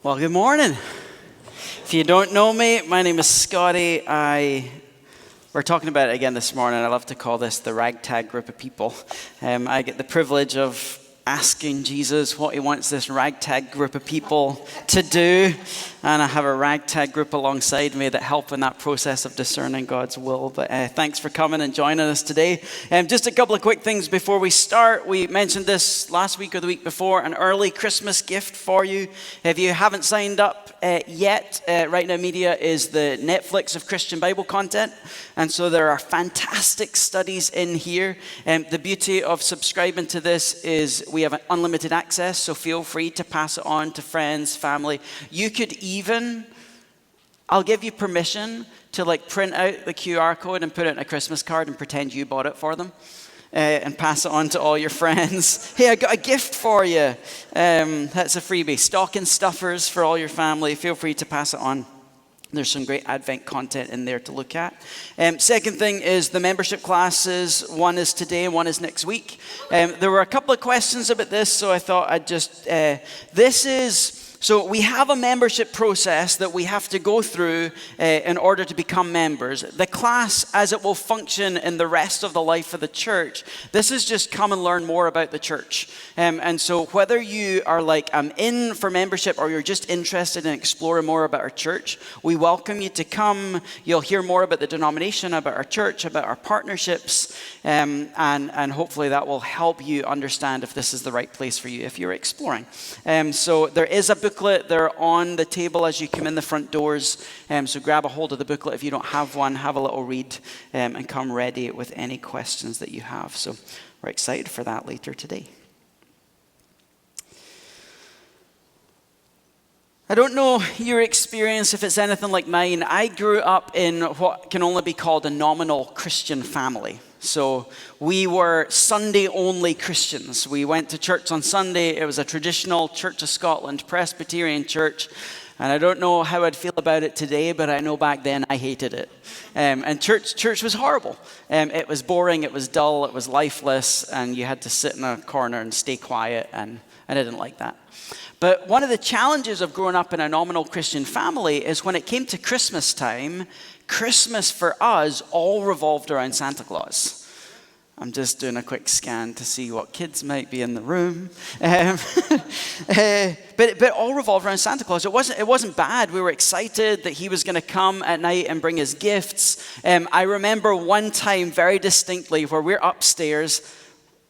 Well, good morning. If you don't know me, my name is Scotty. We're talking about it again this morning. I love to call this the ragtag group of people. I get the privilege of asking Jesus what he wants this ragtag group of people to do. And I have a ragtag group alongside me that help in that process of discerning God's will. But thanks for coming and joining us today. Just a couple of quick things before we start. We mentioned this last week or the week before, an early Christmas gift for you. If you haven't signed up yet, Right Now Media is the Netflix of Christian Bible content. And so there are fantastic studies in here. The beauty of subscribing to this is we have unlimited access, so feel free to pass it on to friends, family. You could I'll give you permission to print out the QR code and put it in a Christmas card and pretend you bought it for them and pass it on to all your friends. Hey, I got a gift for you. That's a freebie. Stocking stuffers for all your family. Feel free to pass it on. There's some great Advent content in there to look at. Second thing is the membership classes. One is today and one is next week. There were a couple of questions about this, so I thought I'd just... So we have a membership process that we have to go through in order to become members. The class, as it will function in the rest of the life of the church, this is just come and learn more about the church. And so whether you are I'm in for membership or you're just interested in exploring more about our church, we welcome you to come. You'll hear more about the denomination, about our church, about our partnerships, and hopefully that will help you understand if this is the right place for you if you're exploring. So there is a booklet. They're on the table as you come in the front doors. So grab a hold of the booklet. If you don't have one, have a little read and come ready with any questions that you have. So we're excited for that later today. I don't know your experience if it's anything like mine. I grew up in what can only be called a nominal Christian family. So we were Sunday-only Christians. We went to church on Sunday. It was a traditional Church of Scotland Presbyterian church. And I don't know how I'd feel about it today, but I know back then I hated it. And church was horrible. It was boring, it was dull, it was lifeless, and you had to sit in a corner and stay quiet, and I didn't like that. But one of the challenges of growing up in a nominal Christian family is when it came to Christmas time, Christmas for us all revolved around Santa Claus. I'm just doing a quick scan to see what kids might be in the room. But all revolved around Santa Claus. It wasn't bad. We were excited that he was going to come at night and bring his gifts. I remember one time very distinctly where we're upstairs.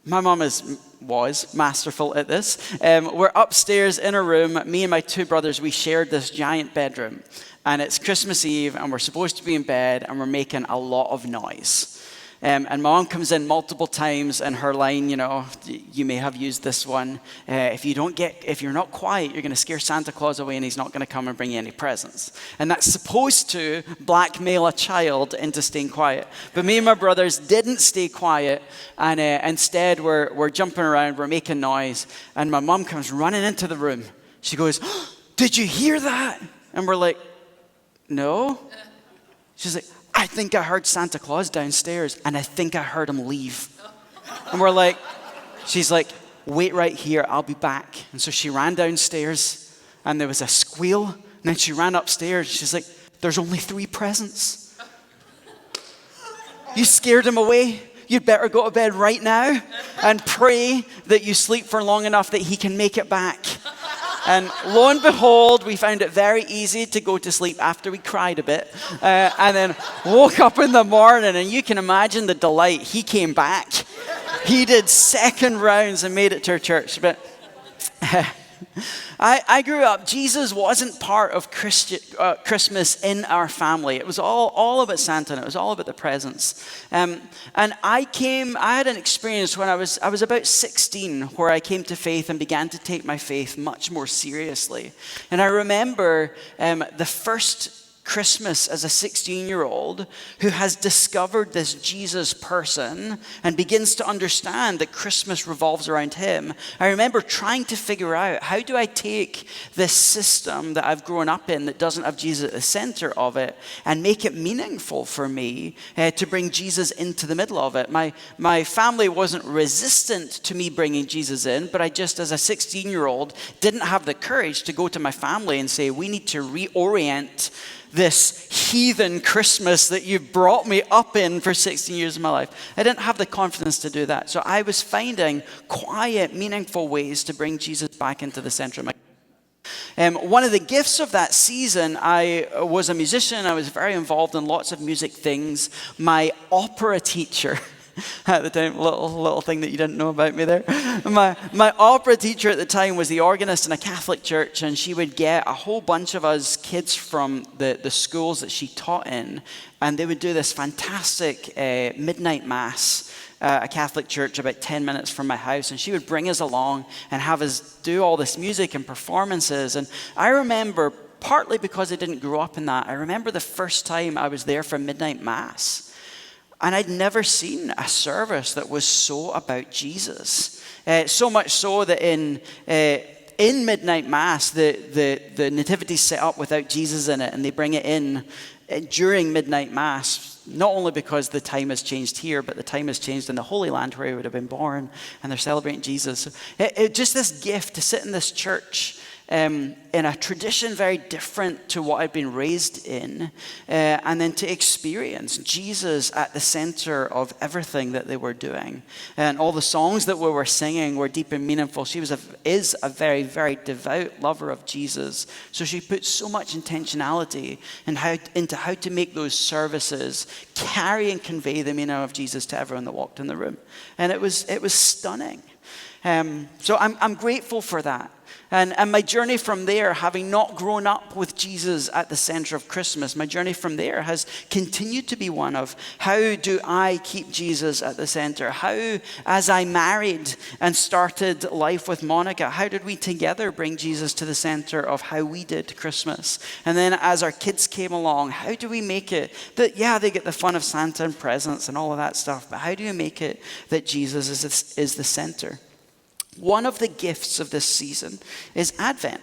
My mom was masterful at this. We're upstairs in a room. Me and my two brothers, we shared this giant bedroom. And it's Christmas Eve, and we're supposed to be in bed, and we're making a lot of noise. And Mom comes in multiple times, and her line, you may have used this one. If you're not quiet, you're going to scare Santa Claus away, and he's not going to come and bring you any presents. And that's supposed to blackmail a child into staying quiet. But me and my brothers didn't stay quiet, and instead we're jumping around, we're making noise, and my mom comes running into the room. She goes, "Oh, did you hear that?" And we're like, "No." She's like, "I think I heard Santa Claus downstairs, and I think I heard him leave." And she's like, "Wait right here, I'll be back." And so she ran downstairs, and there was a squeal, and then she ran upstairs. She's like, "There's only 3 presents. You scared him away. You'd better go to bed right now and pray that you sleep for long enough that he can make it back." And lo and behold, we found it very easy to go to sleep after we cried a bit. And then woke up in the morning, and you can imagine the delight. He came back. He did second rounds and made it to our church. But I grew up, Jesus wasn't part of Christmas in our family. It was all about Santa, and it was all about the presents. And I had an experience when I was about 16 where I came to faith and began to take my faith much more seriously. And I remember the first Christmas as a 16-year-old who has discovered this Jesus person and begins to understand that Christmas revolves around him. I remember trying to figure out, how do I take this system that I've grown up in that doesn't have Jesus at the center of it and make it meaningful for me to bring Jesus into the middle of it? My family wasn't resistant to me bringing Jesus in, but I just, as a 16-year-old, didn't have the courage to go to my family and say, we need to reorient this heathen Christmas that you've brought me up in for 16 years of my life. I didn't have the confidence to do that. So I was finding quiet, meaningful ways to bring Jesus back into the center of my one of the gifts of that season, I was a musician. I was very involved in lots of music things. My opera teacher at the time, little thing that you didn't know about me there. My opera teacher at the time was the organist in a Catholic church, and she would get a whole bunch of us kids from the schools that she taught in, and they would do this fantastic midnight mass, a Catholic church about 10 minutes from my house, and she would bring us along and have us do all this music and performances. And I remember, partly because I didn't grow up in that, I remember the first time I was there for midnight mass. And I'd never seen a service that was so about Jesus. So much so that in midnight mass, the nativity's set up without Jesus in it, and they bring it in during midnight mass, not only because the time has changed here, but the time has changed in the Holy Land where he would have been born, and they're celebrating Jesus. So just this gift to sit in this church in a tradition very different to what I'd been raised in, and then to experience Jesus at the center of everything that they were doing. And all the songs that we were singing were deep and meaningful. She is a very, very devout lover of Jesus. So she put so much intentionality into how to make those services carry and convey the meaning of Jesus to everyone that walked in the room. And it was stunning. So I'm grateful for that. And my journey from there, having not grown up with Jesus at the center of Christmas, my journey from there has continued to be one of, how do I keep Jesus at the center? How, as I married and started life with Monica, how did we together bring Jesus to the center of how we did Christmas? And then as our kids came along, how do we make it that, they get the fun of Santa and presents and all of that stuff, but how do you make it that Jesus is the center? One of the gifts of this season is Advent.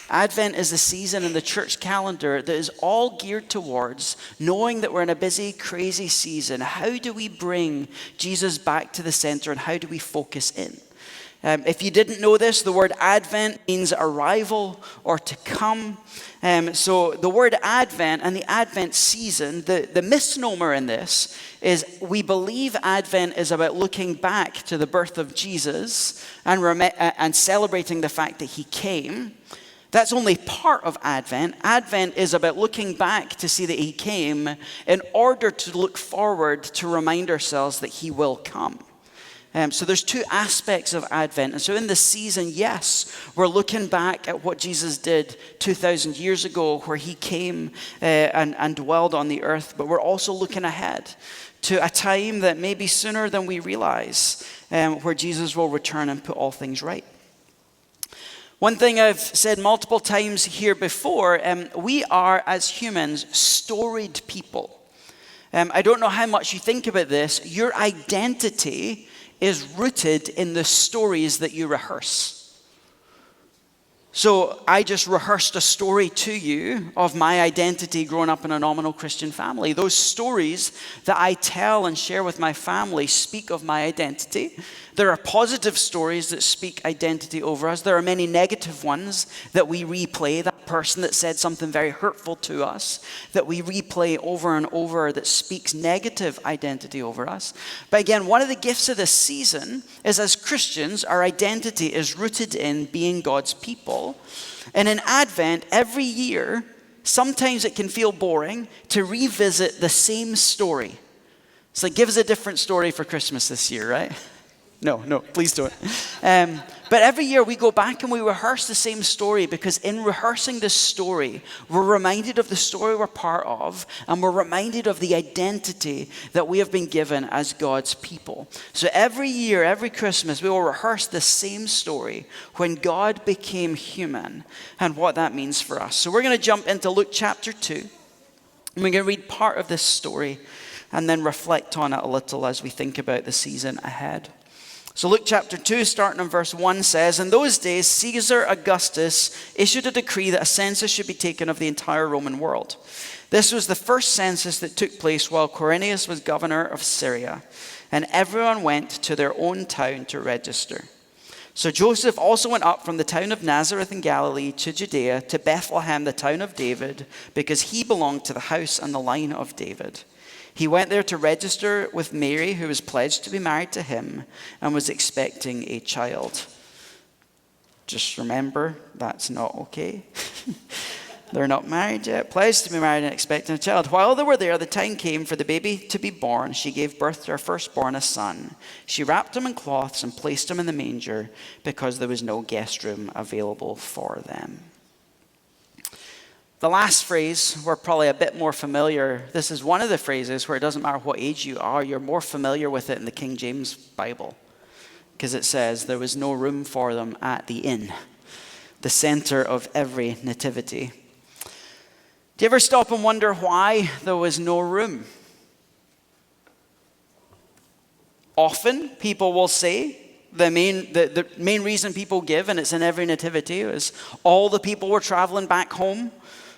Advent is a season in the church calendar that is all geared towards knowing that we're in a busy, crazy season. How do we bring Jesus back to the center, and how do we focus in? If you didn't know this, the word Advent means arrival or to come. So the word Advent and the Advent season, the misnomer in this is we believe Advent is about looking back to the birth of Jesus and celebrating the fact that he came. That's only part of Advent. Advent is about looking back to see that he came in order to look forward to remind ourselves that he will come. So there's two aspects of Advent. And so in this season, yes, we're looking back at what Jesus did 2,000 years ago, where he came and dwelled on the earth. But we're also looking ahead to a time that may be sooner than we realize, where Jesus will return and put all things right. One thing I've said multiple times here before, we are, as humans, storied people. I don't know how much you think about this. Your identity is rooted in the stories that you rehearse. So I just rehearsed a story to you of my identity growing up in a nominal Christian family. Those stories that I tell and share with my family speak of my identity. There are positive stories that speak identity over us. There are many negative ones that we replay. That person that said something very hurtful to us, that we replay over and over, that speaks negative identity over us. But again, one of the gifts of this season is, as Christians, our identity is rooted in being God's people. And in Advent, every year, sometimes it can feel boring to revisit the same story. It's like, give us a different story for Christmas this year, right? No, please don't. But every year we go back and we rehearse the same story, because in rehearsing this story, we're reminded of the story we're part of, and we're reminded of the identity that we have been given as God's people. So every year, every Christmas, we will rehearse the same story, when God became human and what that means for us. So we're going to jump into Luke chapter 2. And we're going to read part of this story and then reflect on it a little as we think about the season ahead. So Luke chapter 2, starting in verse 1 says, "In those days, Caesar Augustus issued a decree that a census should be taken of the entire Roman world. This was the first census that took place while Quirinius was governor of Syria, and everyone went to their own town to register. So Joseph also went up from the town of Nazareth in Galilee to Judea, to Bethlehem, the town of David, because he belonged to the house and the line of David. He went there to register with Mary, who was pledged to be married to him and was expecting a child." Just remember, that's not okay. They're not married yet, pledged to be married and expecting a child. While they were there, the time came for the baby to be born. She gave birth to her firstborn, a son. She wrapped him in cloths and placed him in the manger because there was no guest room available for them. The last phrase, we're probably a bit more familiar. This is one of the phrases where it doesn't matter what age you are, you're more familiar with it in the King James Bible. Because it says, there was no room for them at the inn, the center of every nativity. Do you ever stop and wonder why there was no room? Often people will say the main reason people give, and it's in every nativity, is all the people were traveling back home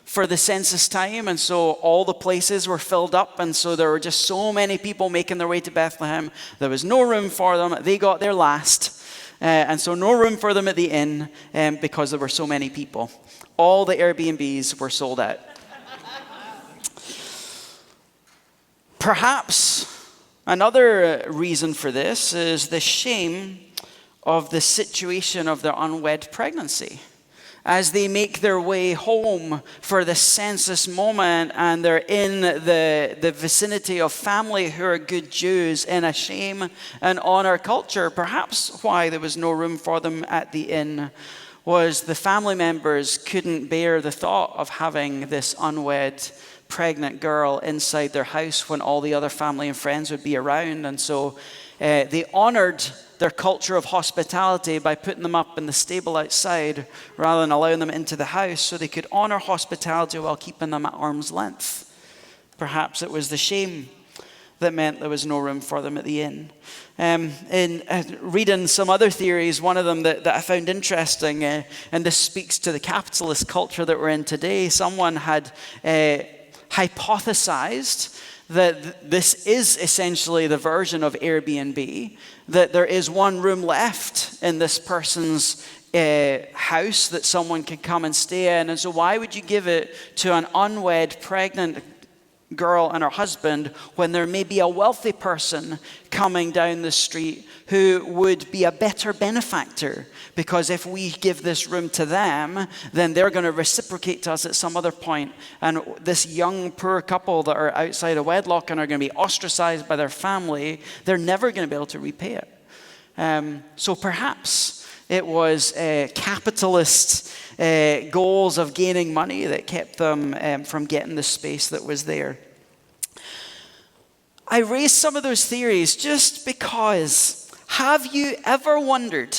for the census time, and so all the places were filled up, and so there were just so many people making their way to Bethlehem. There was no room for them. They got there last, and so no room for them at the inn because there were so many people. All the Airbnbs were sold out. Perhaps another reason for this is the shame of the situation of their unwed pregnancy. As they make their way home for the census moment and they're in the vicinity of family who are good Jews in a shame and honor culture, perhaps why there was no room for them at the inn was the family members couldn't bear the thought of having this unwed pregnant girl inside their house when all the other family and friends would be around. And so they honored their culture of hospitality by putting them up in the stable outside rather than allowing them into the house, so they could honor hospitality while keeping them at arm's length. Perhaps it was the shame that meant there was no room for them at the inn. In reading some other theories, one of them that I found interesting, and this speaks to the capitalist culture that we're in today, someone had hypothesized that this is essentially the version of Airbnb, that there is one room left in this person's house that someone can come and stay in. And so why would you give it to an unwed pregnant girl and her husband when there may be a wealthy person coming down the street who would be a better benefactor? Because if we give this room to them, then they're going to reciprocate to us at some other point. And this young, poor couple that are outside of wedlock and are going to be ostracized by their family, they're never going to be able to repay it. So perhaps it was capitalist goals of gaining money that kept them from getting the space that was there. I raised some of those theories just because, have you ever wondered,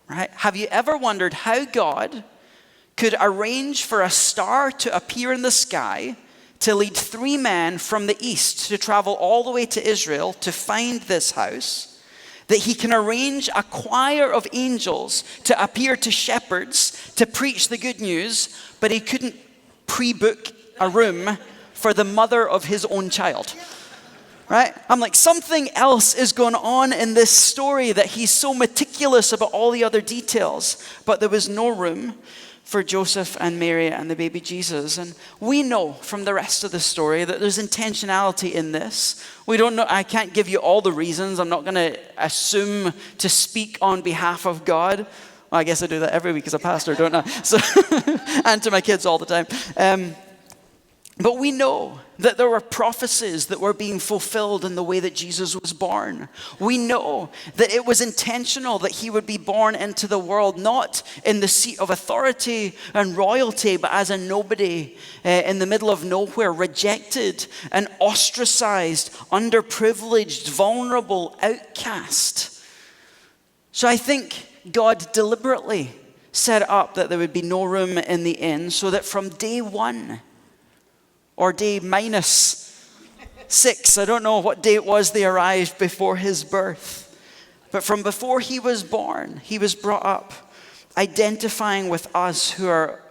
right? Have you ever wondered how God could arrange for a star to appear in the sky to lead 3 men from the east to travel all the way to Israel to find this house? That he can arrange a choir of angels to appear to shepherds to preach the good news, but he couldn't pre-book a room for the mother of his own child. Right? I'm like, something else is going on in this story that he's so meticulous about all the other details, but there was no room for Joseph and Mary and the baby Jesus. And we know from the rest of the story that there's intentionality in this. We don't know, I can't give you all the reasons. I'm not going to assume to speak on behalf of God. Well, I guess I do that every week as a pastor, don't I? So, and to my kids all the time. But we know that there were prophecies that were being fulfilled in the way that Jesus was born. We know that it was intentional that he would be born into the world, not in the seat of authority and royalty, but as a nobody in the middle of nowhere, rejected and ostracized, underprivileged, vulnerable, outcast. So I think God deliberately set up that there would be no room in the inn so that from day one, or day -6. I don't know what day it was they arrived before his birth. But from before he was born, he was brought up, identifying with us who are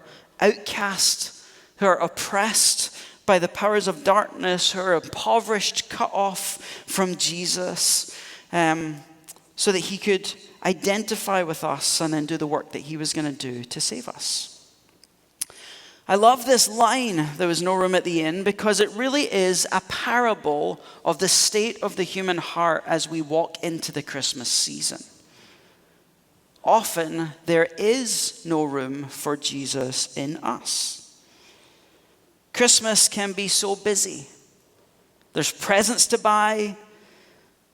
outcast, who are oppressed by the powers of darkness, who are impoverished, cut off from Jesus, so that he could identify with us and then do the work that he was going to do to save us. I love this line, "There was no room at the inn," because it really is a parable of the state of the human heart as we walk into the Christmas season. Often, there is no room for Jesus in us. Christmas can be so busy. There's presents to buy,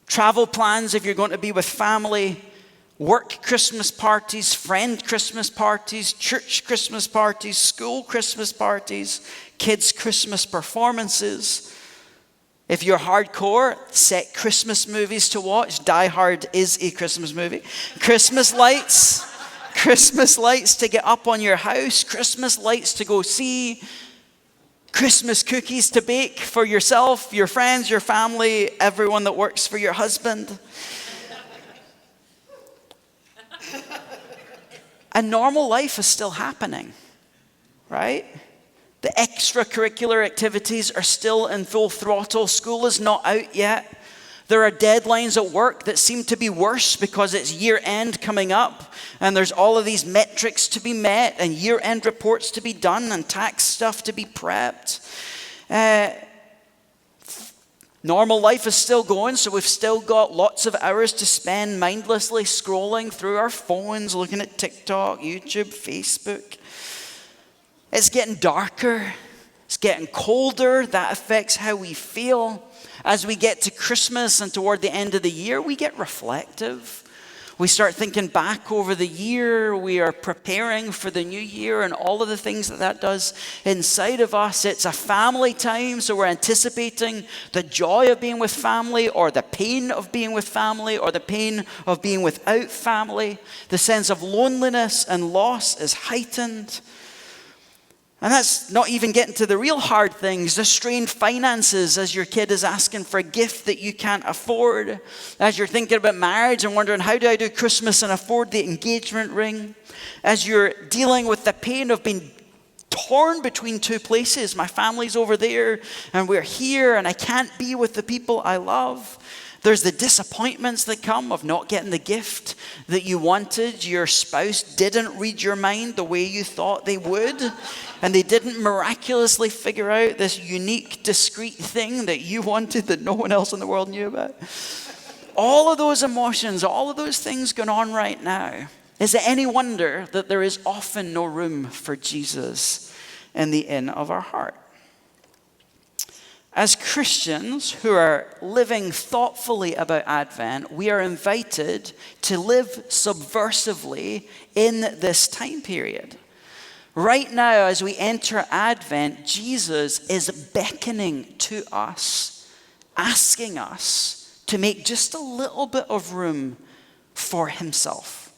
travel plans if you're going to be with family, work Christmas parties, friend Christmas parties, church Christmas parties, school Christmas parties, kids' Christmas performances. If you're hardcore, set Christmas movies to watch. Die Hard is a Christmas movie. Christmas lights to get up on your house, Christmas lights to go see, Christmas cookies to bake for yourself, your friends, your family, everyone that works for your husband. And normal life is still happening, right? The extracurricular activities are still in full throttle. School is not out yet. There are deadlines at work that seem to be worse because it's year end coming up, and there's all of these metrics to be met and year end reports to be done and tax stuff to be prepped. Normal life is still going, so we've still got lots of hours to spend mindlessly scrolling through our phones, looking at TikTok, YouTube, Facebook. It's getting darker. It's getting colder. That affects how we feel. As we get to Christmas and toward the end of the year, we get reflective. We start thinking back over the year. We are preparing for the new year and all of the things that does inside of us. It's a family time, so we're anticipating the joy of being with family, or the pain of being with family, or the pain of being without family. The sense of loneliness and loss is heightened. And that's not even getting to the real hard things, the strained finances as your kid is asking for a gift that you can't afford, as you're thinking about marriage and wondering, how do I do Christmas and afford the engagement ring? As you're dealing with the pain of being torn between two places. My family's over there and we're here and I can't be with the people I love. There's the disappointments that come of not getting the gift that you wanted. Your spouse didn't read your mind the way you thought they would. And they didn't miraculously figure out this unique, discreet thing that you wanted that no one else in the world knew about. All of those emotions, all of those things going on right now. Is it any wonder that there is often no room for Jesus in the inn of our heart? As Christians who are living thoughtfully about Advent, we are invited to live subversively in this time period. Right now, as we enter Advent, Jesus is beckoning to us, asking us to make just a little bit of room for himself.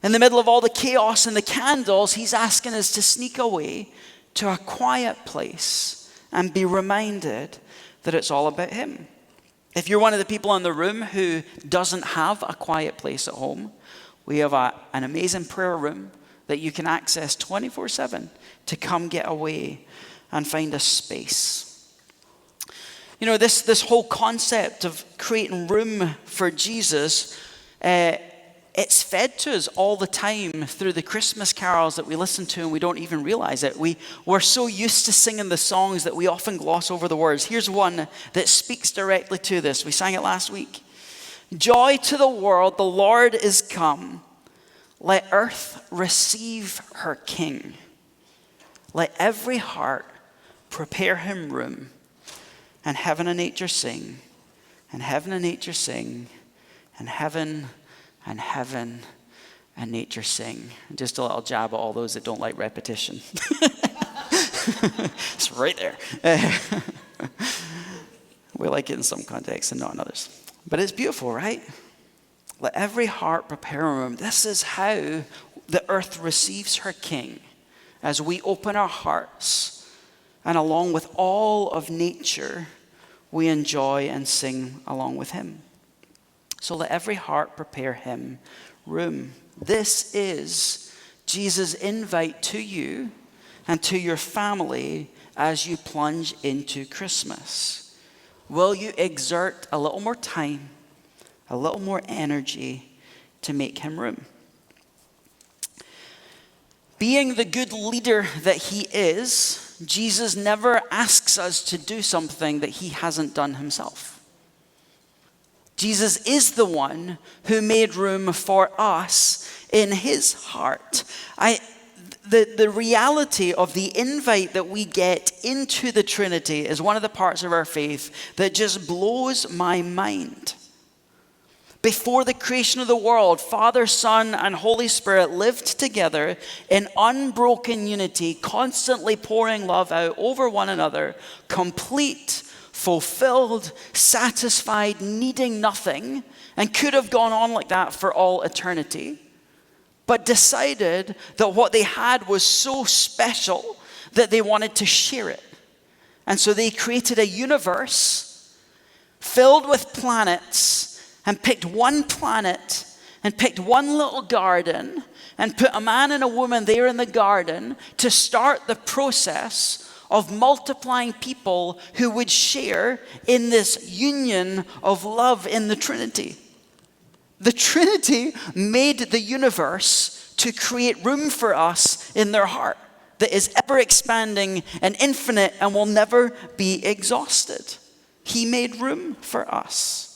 In the middle of all the chaos and the candles, he's asking us to sneak away to a quiet place and be reminded that it's all about him. If you're one of the people in the room who doesn't have a quiet place at home, we have an amazing prayer room that you can access 24/7 to come get away and find a space. You know, this whole concept of creating room for Jesus, it's fed to us all the time through the Christmas carols that we listen to, and we don't even realize it. We're so used to singing the songs that we often gloss over the words. Here's one that speaks directly to this. We sang it last week. Joy to the world, the Lord is come. Let earth receive her King. Let every heart prepare him room. And heaven and nature sing. And heaven and nature sing. And heaven and heaven and nature sing. Just a little jab at all those that don't like repetition. It's right there. We like it in some contexts and not in others. But it's beautiful, right? Let every heart prepare a room. This is how the earth receives her King, as we open our hearts And along with all of nature, we enjoy and sing along with him. So let every heart prepare him room. This is Jesus' invite to you and to your family as you plunge into Christmas. Will you exert a little more time, a little more energy to make him room? Being the good leader that he is, Jesus never asks us to do something that he hasn't done himself. Jesus is the one who made room for us in his heart. The reality of the invite that we get into the Trinity is one of the parts of our faith that just blows my mind. Before the creation of the world, Father, Son, and Holy Spirit lived together in unbroken unity, constantly pouring love out over one another, complete, fulfilled, satisfied, needing nothing, and could have gone on like that for all eternity, but decided that what they had was so special that they wanted to share it. And so they created a universe filled with planets, and picked one planet and picked one little garden and put a man and a woman there in the garden to start the process of multiplying people who would share in this union of love in the Trinity. The Trinity made the universe to create room for us in their heart that is ever expanding and infinite and will never be exhausted. He made room for us.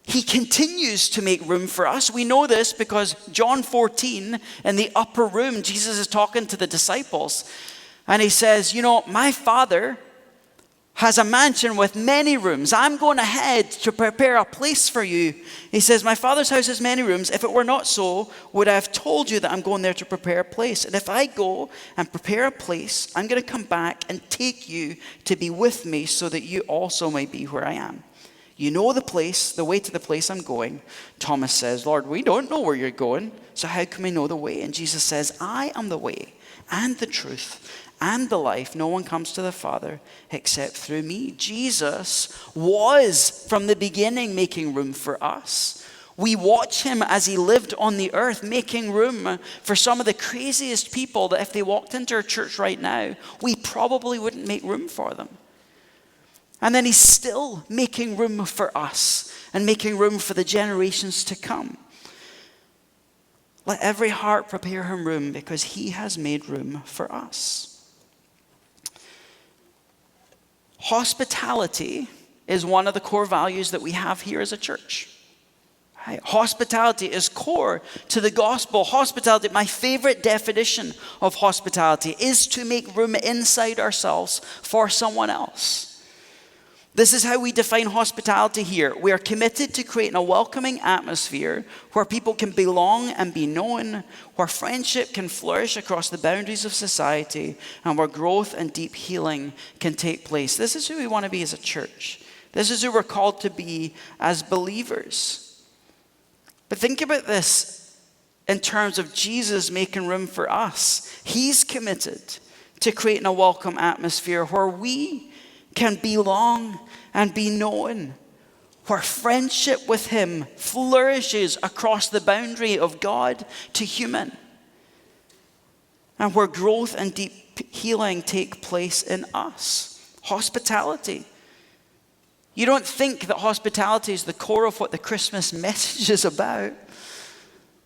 He continues to make room for us. We know this because John 14, in the upper room, Jesus is talking to the disciples. And he says, my Father has a mansion with many rooms. I'm going ahead to prepare a place for you. He says, my Father's house has many rooms. If it were not so, would I have told you that I'm going there to prepare a place? And if I go and prepare a place, I'm going to come back and take you to be with me so that you also may be where I am. You know the way to the place I'm going. Thomas says, Lord, we don't know where you're going, so how can we know the way? And Jesus says, I am the way and the truth and the life. No one comes to the Father except through me. Jesus was from the beginning making room for us. We watch him as he lived on the earth, making room for some of the craziest people that if they walked into our church right now, we probably wouldn't make room for them. And then he's still making room for us and making room for the generations to come. Let every heart prepare him room because he has made room for us. Hospitality is one of the core values that we have here as a church. Right? Hospitality is core to the gospel. Hospitality, my favorite definition of hospitality, is to make room inside ourselves for someone else. This is how we define hospitality here. We are committed to creating a welcoming atmosphere where people can belong and be known, where friendship can flourish across the boundaries of society, and where growth and deep healing can take place. This is who we want to be as a church. This is who we're called to be as believers. But think about this in terms of Jesus making room for us. He's committed to creating a welcome atmosphere where we can belong and be known, where friendship with him flourishes across the boundary of God to human, and where growth and deep healing take place in us. Hospitality. You don't think that hospitality is the core of what the Christmas message is about.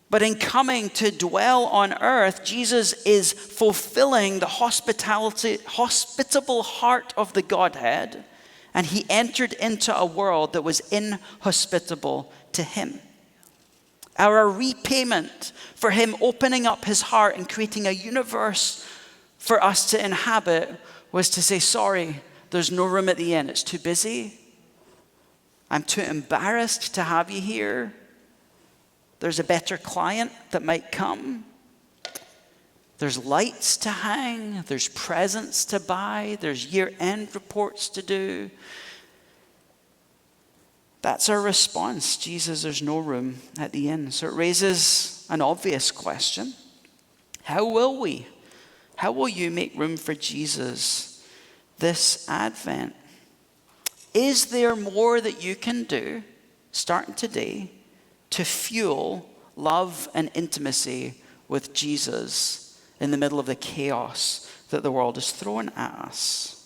But in coming to dwell on earth, Jesus is fulfilling the hospitable heart of the Godhead, and he entered into a world that was inhospitable to him. Our repayment for him opening up his heart and creating a universe for us to inhabit was to say, sorry, there's no room at the inn. It's too busy. I'm too embarrassed to have you here. There's a better client that might come. There's lights to hang. There's presents to buy. There's year-end reports to do. That's our response. Jesus, there's no room at the inn. So it raises an obvious question. How will we? How will you make room for Jesus this Advent? Is there more that you can do, starting today, to fuel love and intimacy with Jesus in the middle of the chaos that the world is throwing at us?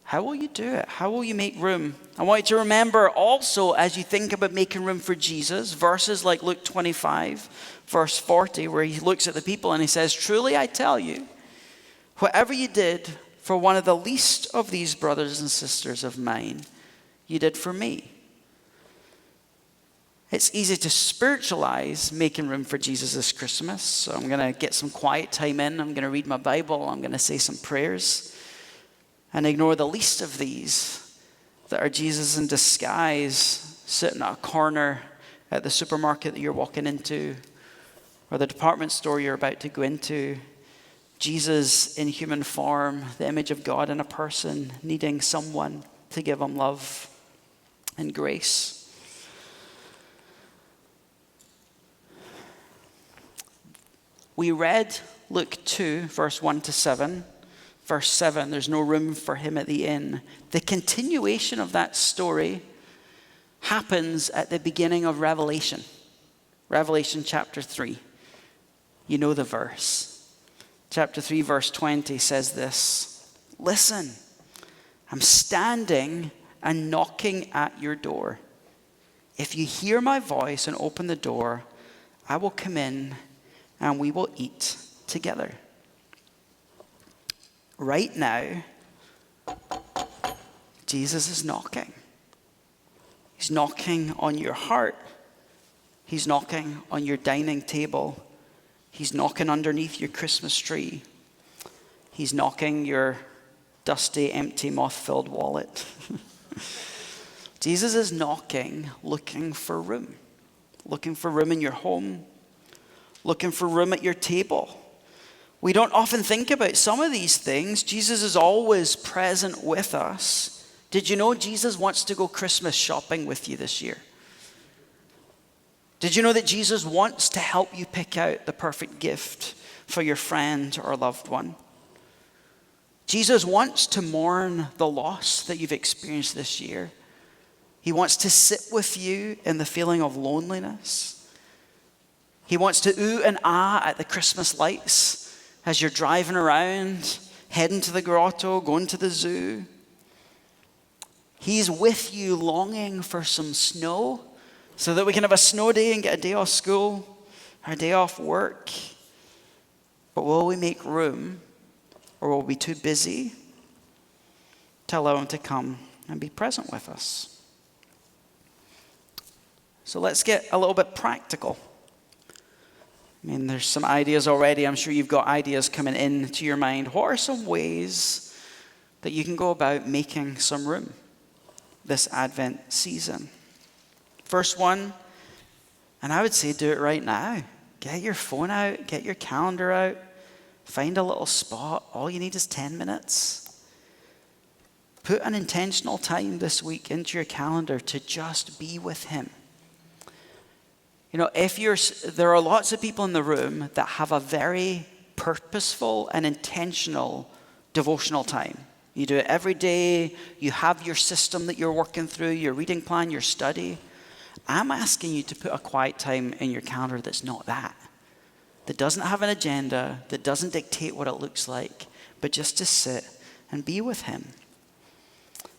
How will you do it? How will you make room? I want you to remember also, as you think about making room for Jesus, verses like Luke 25, verse 40, where he looks at the people and he says, "Truly I tell you, whatever you did for one of the least of these brothers and sisters of mine, you did for me." It's easy to spiritualize making room for Jesus this Christmas. So I'm going to get some quiet time in. I'm going to read my Bible. I'm going to say some prayers and ignore the least of these that are Jesus in disguise, sitting at a corner at the supermarket that you're walking into, or the department store you're about to go into. Jesus in human form, the image of God in a person, needing someone to give him love and grace. We read Luke 2, verse 1 to 7. Verse 7, there's no room for him at the inn. The continuation of that story happens at the beginning of Revelation. Revelation chapter 3. You know the verse. Chapter 3, verse 20 says this: "Listen, I'm standing and knocking at your door. If you hear my voice and open the door, I will come in and we will eat together." Right now, Jesus is knocking. He's knocking on your heart. He's knocking on your dining table. He's knocking underneath your Christmas tree. He's knocking your dusty, empty, moth-filled wallet. Jesus is knocking, looking for room. Looking for room in your home. Looking for room at your table. We don't often think about some of these things. Jesus is always present with us. Did you know Jesus wants to go Christmas shopping with you this year? Did you know that Jesus wants to help you pick out the perfect gift for your friend or loved one? Jesus wants to mourn the loss that you've experienced this year. He wants to sit with you in the feeling of loneliness. He wants to ooh and ah at the Christmas lights as you're driving around, heading to the grotto, going to the zoo. He's with you longing for some snow so that we can have a snow day and get a day off school or a day off work. But will we make room, or will we be too busy to allow him to come and be present with us? So let's get a little bit practical. I mean, there's some ideas already. I'm sure you've got ideas coming into your mind. What are some ways that you can go about making some room this Advent season? First one, and I would say do it right now. Get your phone out, get your calendar out, find a little spot. All you need is 10 minutes. Put an intentional time this week into your calendar to just be with him. You know, there are lots of people in the room that have a very purposeful and intentional devotional time. You do it every day. You have your system that you're working through, your reading plan, your study. I'm asking you to put a quiet time in your calendar that's not that doesn't have an agenda, that doesn't dictate what it looks like, but just to sit and be with him.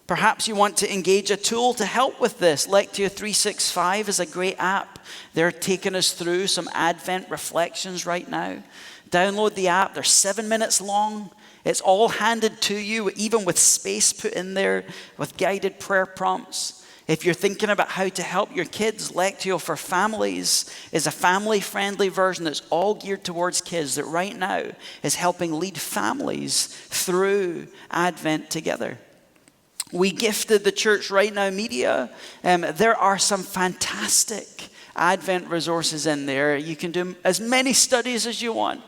Perhaps you want to engage a tool to help with this. Lectio 365 is a great app. They're taking us through some Advent reflections right now. Download the app. They're 7 minutes long. It's all handed to you, even with space put in there, with guided prayer prompts. If you're thinking about how to help your kids, Lectio for Families is a family-friendly version that's all geared towards kids that right now is helping lead families through Advent together. We gifted the Church Right Now media. There are some fantastic Advent resources in there. You can do as many studies as you want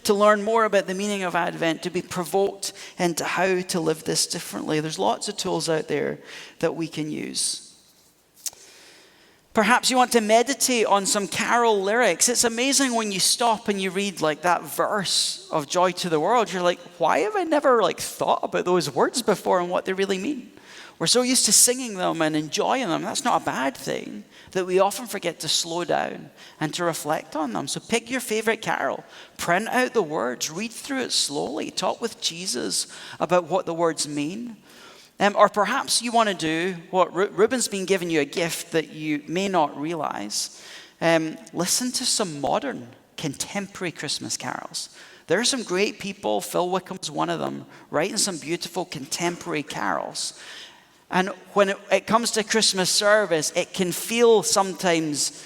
to learn more about the meaning of Advent, to be provoked into how to live this differently. There's lots of tools out there that we can use. Perhaps you want to meditate on some carol lyrics. It's amazing when you stop and you read like that verse of Joy to the World. You're like, why have I never thought about those words before and what they really mean? We're so used to singing them and enjoying them. That's not a bad thing, that we often forget to slow down and to reflect on them. So pick your favorite carol, print out the words, read through it slowly, talk with Jesus about what the words mean. Or perhaps you want to do what Ruben's been giving you a gift that you may not realize. Listen to some modern, contemporary Christmas carols. There are some great people, Phil Wickham's one of them, writing some beautiful contemporary carols. And when it comes to Christmas service, it can feel sometimes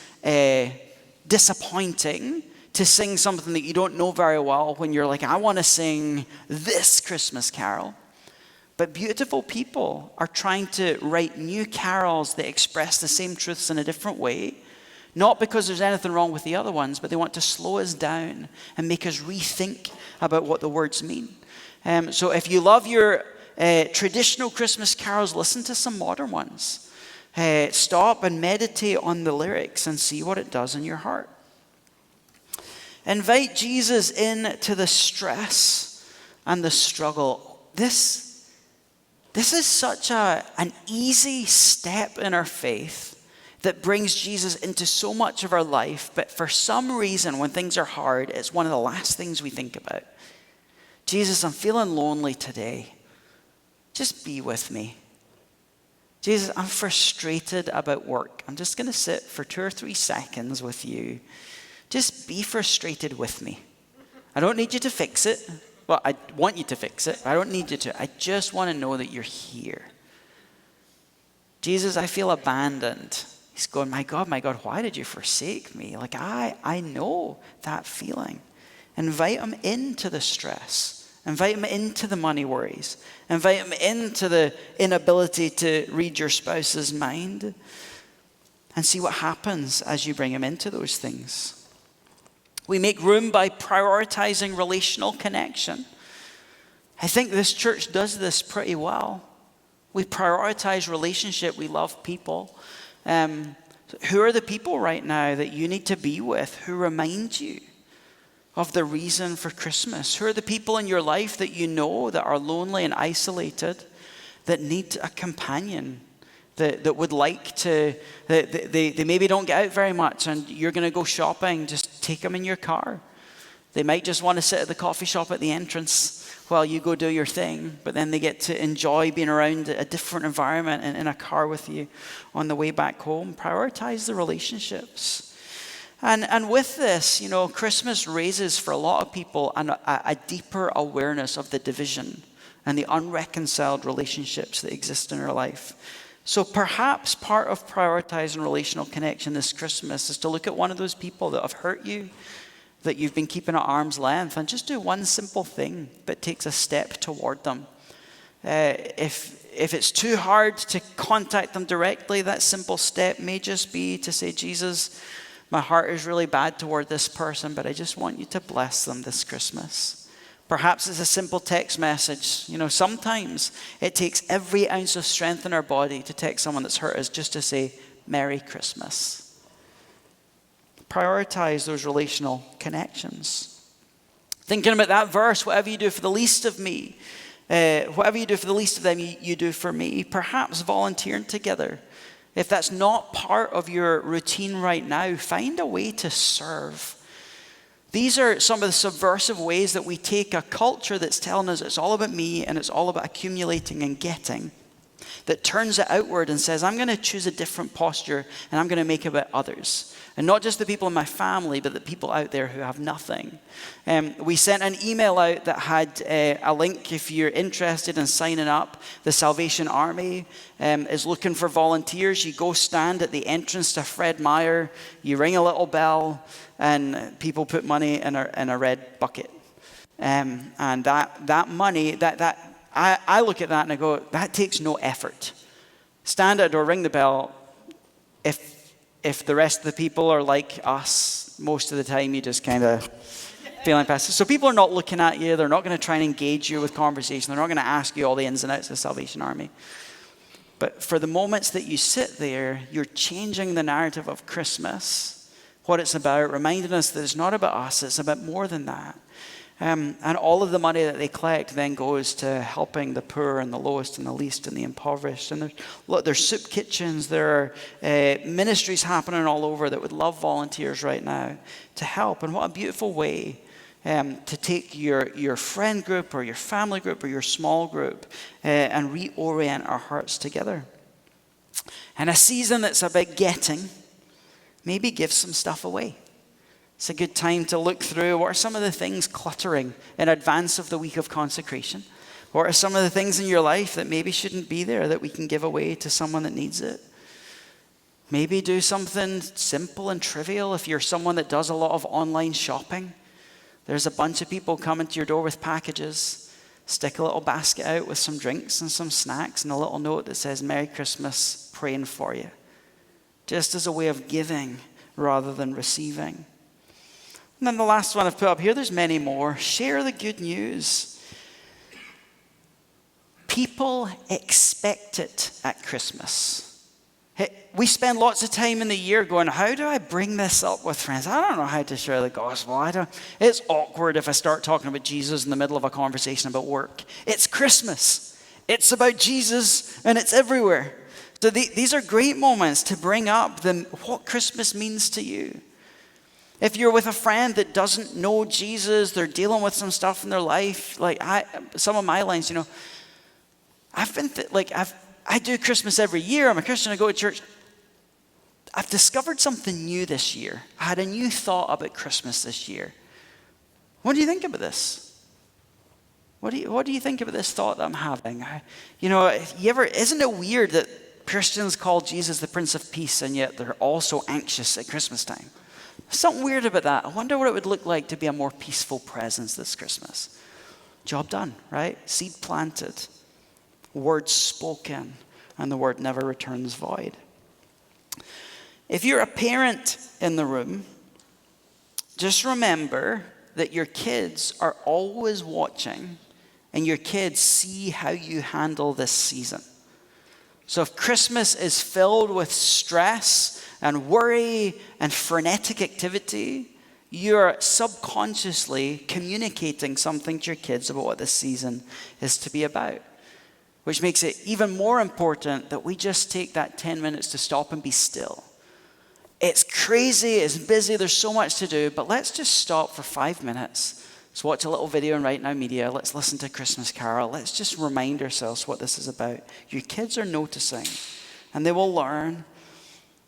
disappointing to sing something that you don't know very well when you're like, I want to sing this Christmas carol. But beautiful people are trying to write new carols that express the same truths in a different way. Not because there's anything wrong with the other ones, but they want to slow us down and make us rethink about what the words mean. So if you love your traditional Christmas carols, listen to some modern ones. Stop and meditate on the lyrics and see what it does in your heart. Invite Jesus into the stress and the struggle. This is such an easy step in our faith that brings Jesus into so much of our life, but for some reason, when things are hard, it's one of the last things we think about. Jesus, I'm feeling lonely today. Just be with me. Jesus, I'm frustrated about work. I'm just going to sit for 2 or 3 seconds with you. Just be frustrated with me. I don't need you to fix it. Well, I want you to fix it. I don't need you to. I just want to know that you're here. Jesus, I feel abandoned. He's going, my God, why did you forsake me? I know that feeling. Invite him into the stress. Invite him into the money worries. Invite him into the inability to read your spouse's mind. And see what happens as you bring him into those things. We make room by prioritizing relational connection. I think this church does this pretty well. We prioritize relationship. We love people. Who are the people right now that you need to be with who remind you of the reason for Christmas? Who are the people in your life that you know that are lonely and isolated, that need a companion, that would like to, they maybe don't get out very much and you're going to go shopping, just take them in your car. They might just want to sit at the coffee shop at the entrance while you go do your thing, but then they get to enjoy being around a different environment and in a car with you on the way back home. Prioritize the relationships. And with this, Christmas raises for a lot of people a deeper awareness of the division and the unreconciled relationships that exist in our life. So perhaps part of prioritizing relational connection this Christmas is to look at one of those people that have hurt you, that you've been keeping at arm's length, and just do one simple thing that takes a step toward them. If it's too hard to contact them directly, that simple step may just be to say, Jesus, my heart is really bad toward this person, but I just want you to bless them this Christmas. Perhaps it's a simple text message. Sometimes it takes every ounce of strength in our body to text someone that's hurt us just to say, Merry Christmas. Prioritize those relational connections. Thinking about that verse, whatever you do for the least of me, whatever you do for the least of them, you do for me. Perhaps volunteering together. If that's not part of your routine right now, find a way to serve. These are some of the subversive ways that we take a culture that's telling us it's all about me and it's all about accumulating and getting, that turns it outward and says, I'm going to choose a different posture and I'm going to make it about others. And not just the people in my family, but the people out there who have nothing. We sent an email out that had a link if you're interested in signing up. The Salvation Army is looking for volunteers. You go stand at the entrance to Fred Meyer. You ring a little bell, and people put money in a red bucket. And that money, I look at that and I go, that takes no effort. Stand at a door, ring the bell. If the rest of the people are like us, most of the time you just kind of feeling past it. So people are not looking at you. They're not going to try and engage you with conversation. They're not going to ask you all the ins and outs of the Salvation Army. But for the moments that you sit there, you're changing the narrative of Christmas, what it's about, reminding us that it's not about us, it's about more than that. And all of the money that they collect then goes to helping the poor and the lowest and the least and the impoverished. And there's soup kitchens, there are ministries happening all over that would love volunteers right now to help. And what a beautiful way to take your friend group or your family group or your small group and reorient our hearts together. And a season that's about getting, maybe give some stuff away. It's a good time to look through what are some of the things cluttering in advance of the week of consecration. What are some of the things in your life that maybe shouldn't be there that we can give away to someone that needs it? Maybe do something simple and trivial. If you're someone that does a lot of online shopping, there's a bunch of people coming to your door with packages. Stick a little basket out with some drinks and some snacks and a little note that says, "Merry Christmas, praying for you." Just as a way of giving rather than receiving. And then the last one I've put up here, there's many more. Share the good news. People expect it at Christmas. We spend lots of time in the year going, how do I bring this up with friends? I don't know how to share the gospel. It's awkward if I start talking about Jesus in the middle of a conversation about work. It's Christmas. It's about Jesus and it's everywhere. So these are great moments to bring up what Christmas means to you. If you're with a friend that doesn't know Jesus, they're dealing with some stuff in their life, some of my lines, I do Christmas every year. I'm a Christian, I go to church. I've discovered something new this year. I had a new thought about Christmas this year. What do you think about this? What do you think about this thought that I'm having? Isn't it weird that Christians call Jesus the Prince of Peace and yet they're also anxious at Christmas time? Something weird about that. I wonder what it would look like to be a more peaceful presence this Christmas. Job done, right? Seed planted, word spoken, and the word never returns void. If you're a parent in the room, just remember that your kids are always watching and your kids see how you handle this season. So if Christmas is filled with stress and worry and frenetic activity, you're subconsciously communicating something to your kids about what this season is to be about. Which makes it even more important that we just take that 10 minutes to stop and be still. It's crazy, it's busy, there's so much to do, but let's just stop for 5 minutes. Let's watch a little video on Right Now Media. Let's listen to a Christmas carol. Let's just remind ourselves what this is about. Your kids are noticing, and they will learn.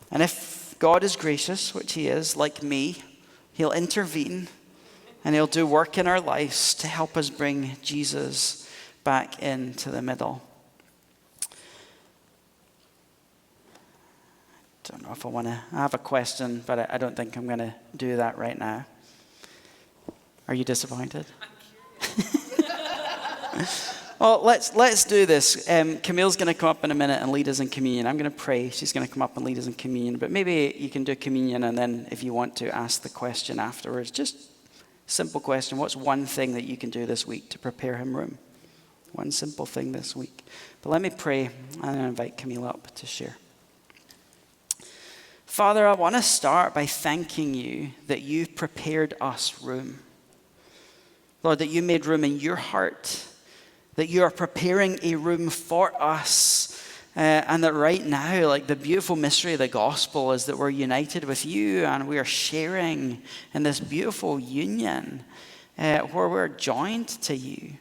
And if God is gracious, which he is, like me, he'll intervene, and he'll do work in our lives to help us bring Jesus back into the middle. Don't know if I have a question, but I don't think I'm going to do that right now. Are you disappointed? Well, let's do this. Camille's going to come up in a minute and lead us in communion. I'm going to pray. She's going to come up and lead us in communion. But maybe you can do communion, and then if you want to ask the question afterwards, just simple question. What's one thing that you can do this week to prepare him room? One simple thing this week. But let me pray and invite Camille up to share. Father, I want to start by thanking you that you've prepared us room. Lord, that you made room in your heart, that you are preparing a room for us, and that right now, like the beautiful mystery of the gospel is that we're united with you and we are sharing in this beautiful union where we're joined to you.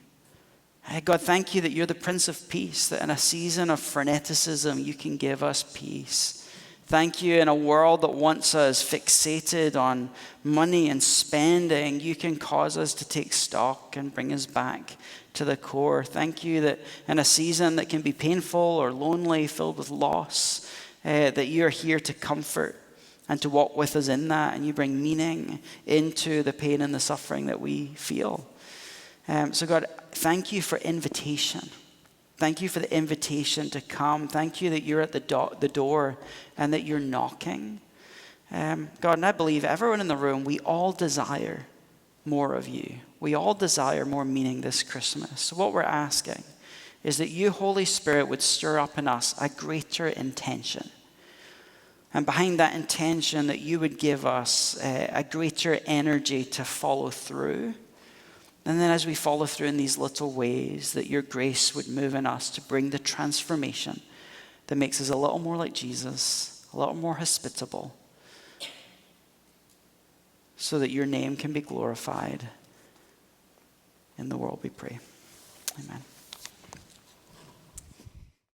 God, thank you that you're the Prince of Peace, that in a season of freneticism, you can give us peace. Thank you in a world that wants us fixated on money and spending, you can cause us to take stock and bring us back to the core. Thank you that in a season that can be painful or lonely, filled with loss, that you're here to comfort and to walk with us in that, and you bring meaning into the pain and the suffering that we feel. So God, thank you for invitation. Thank you for the invitation to come. Thank you that you're at the door and that you're knocking. God, and I believe everyone in the room, we all desire more of you. We all desire more meaning this Christmas. So what we're asking is that you, Holy Spirit, would stir up in us a greater intention. And behind that intention, that you would give us a greater energy to follow through. And then as we follow through in these little ways, that your grace would move in us to bring the transformation that makes us a little more like Jesus, a little more hospitable, so that your name can be glorified in the world, we pray. Amen.